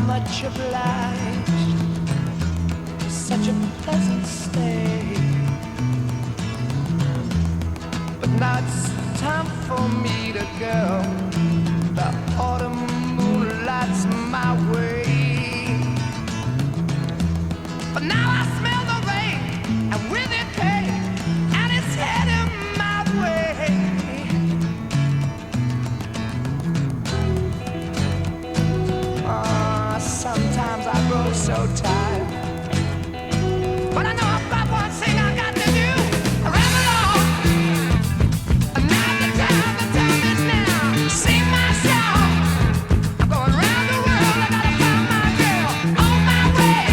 much obliged. Such a pleasant stay. But now it's time for me to go. The autumn moonlight's my way. But now I smell the rain, and with it pain, and it's heading my way. Sometimes I grow so tired, but I know about one thing I got to do. I ramble on. Now the time is now. Sing my song. I'm going round the world. I gotta find my girl on my way.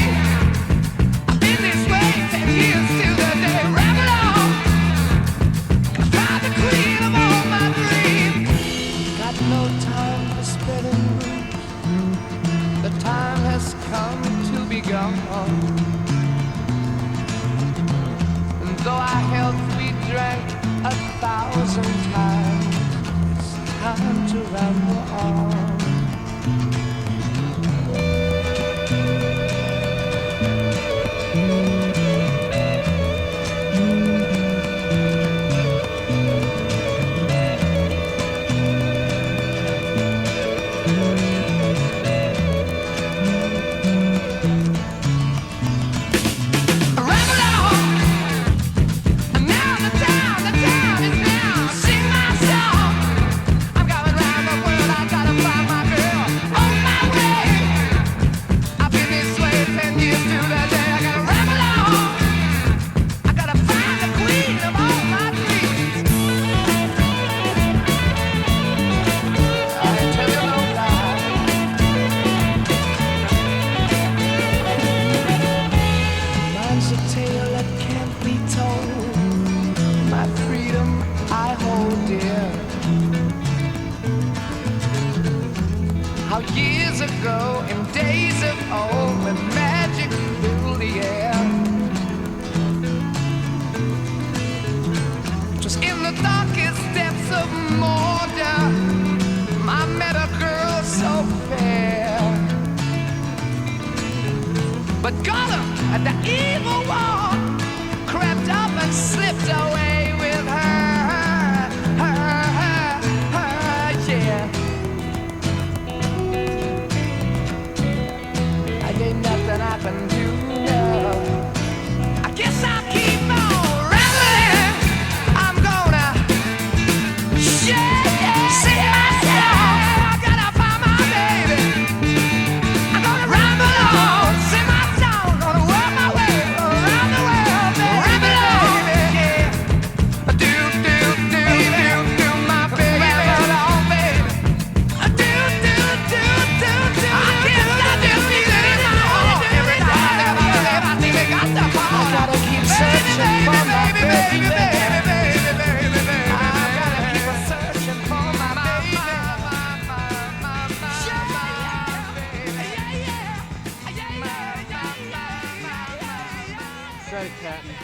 I've been this way 10 years to the day. Ramble on. I find the queen of all my dreams. Got no time for spreading. The time has come to be gone. And though our health we drank 1,000 times, it's time to ramble on. How years ago, in days of old, when magic filled the air, just in the darkest depths of Mordor, I met a girl so fair. But Gollum, the evil one, crept up and slipped away with her, yeah. Ain't nothing I can do now. I guess I'll keep on rambling. I'm gonna sing myself. I gotta find my baby. I'm gonna ramble on, sing my song, gonna work my way around the world, baby. Ramble on, baby. Do my baby. Ramble on, baby. Do. I guess I do feel it in my heart every time. I gotta keep searching for my baby. I gotta keep searching for my baby. Say, Captain.